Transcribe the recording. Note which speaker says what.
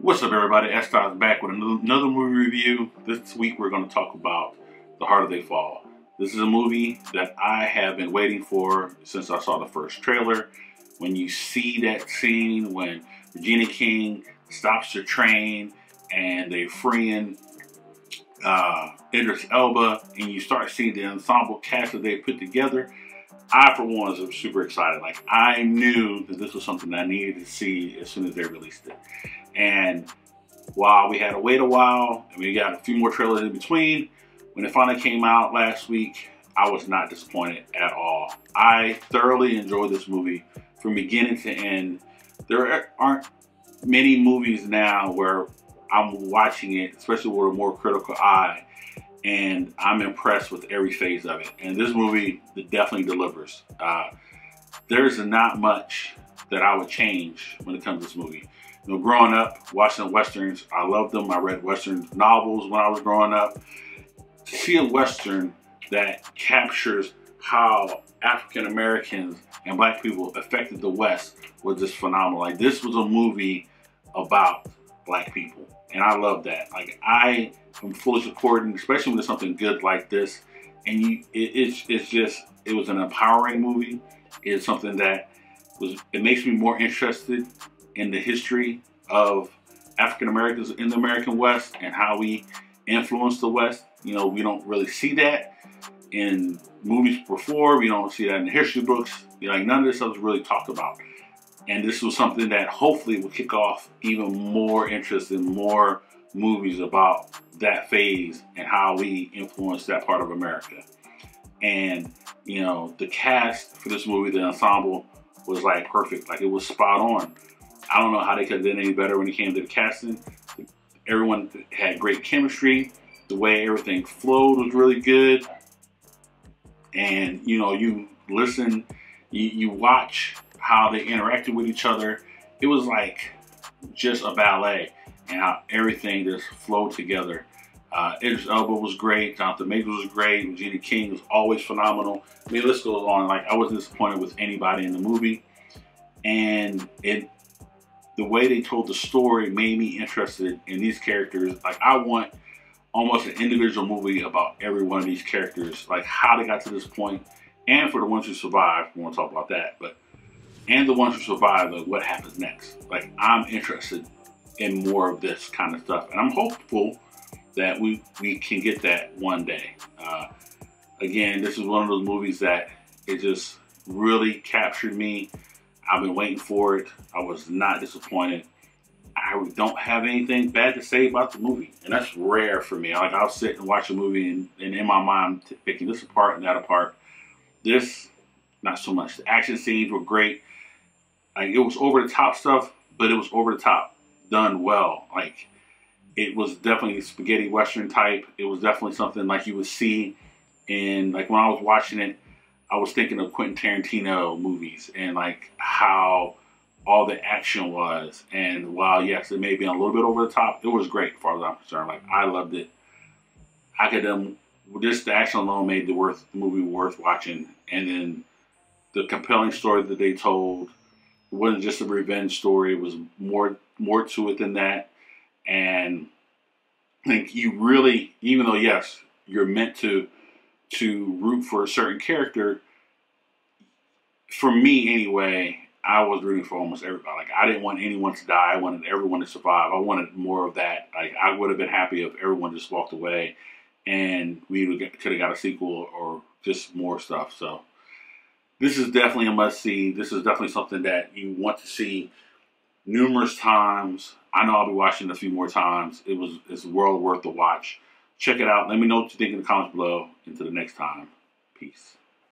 Speaker 1: What's up, everybody? S-Styles back with another movie review. This week we're going to talk about The Harder They Fall. This is a movie that I have been waiting for since I saw the first trailer. When you see that scene when Regina King stops the train and they're freeing Idris Elba, and you start seeing the ensemble cast that they put together, I, for one, was super excited. Like, I knew that this was something that I needed to see as soon as they released it. And while we had to wait a while, and we got a few more trailers in between, when it finally came out last week, I was not disappointed at all. I thoroughly enjoyed this movie from beginning to end. There aren't many movies now where I'm watching it, especially with a more critical eye, and I'm impressed with every phase of it. And this movie definitely delivers. There's not much that I would change when it comes to this movie. You know, growing up, watching Westerns, I loved them. I read Western novels when I was growing up. To see a Western that captures how African Americans and Black people affected the West was just phenomenal. Like, this was a movie about Black people, and I love that. Like, I am fully supporting, especially when there's something good like this. And it was an empowering movie. It's something that it makes me more interested in the history of African Americans in the American West and how we influence the West. You know, we don't really see that in movies before. We don't see that in the history books. You know, like, none of this stuff is really talked about. And this was something that hopefully will kick off even more interest in more movies about that phase and how we influence that part of America. And, you know, the cast for this movie, the ensemble, was like perfect. Like, it was spot on. I don't know how they could have done any better when it came to the casting. Everyone had great chemistry. The way everything flowed was really good. And, you know, you listen, you watch how they interacted with each other. It was like just a ballet, and how everything just flowed together. Idris Elba was great. Jonathan Majors was great. Regina King was always phenomenal. I mean, let's go on. Like, I wasn't disappointed with anybody in the movie. And the way they told the story made me interested in these characters. Like, I want almost an individual movie about every one of these characters, like how they got to this point, and for the ones who survived, we won't talk about that, and the ones who survived, like, what happens next. Like, I'm interested in more of this kind of stuff, and I'm hopeful that we can get that one day. Again, this is one of those movies that it just really captured me. I've been waiting for it. I was not disappointed. I don't have anything bad to say about the movie, and that's rare for me. Like, I'll sit and watch a movie and in my mind picking this apart and that apart. This, not so much. The action scenes were great. Like, it was over the top stuff, but it was over the top done well. Like, it was definitely spaghetti Western type. It was definitely something like you would see in, like, when I was watching it, I was thinking of Quentin Tarantino movies and, like, how all the action was. And while, yes, it may be a little bit over the top, it was great as far as I'm concerned. Like, I loved it. I could, just the action alone made the movie worth watching. And then the compelling story that they told, it wasn't just a revenge story. It was more to it than that. And I think you really, even though, yes, you're meant to root for a certain character, for me anyway, I was rooting for almost everybody. Like, I didn't want anyone to die. I wanted everyone to survive. I wanted more of that. Like, I would have been happy if everyone just walked away and we could have got a sequel or just more stuff. So this is definitely a must-see. This is definitely something that you want to see numerous times. I know I'll be watching it a few more times. It's well worth the watch. Check it out. Let me know what you think in the comments below. Until the next time, peace.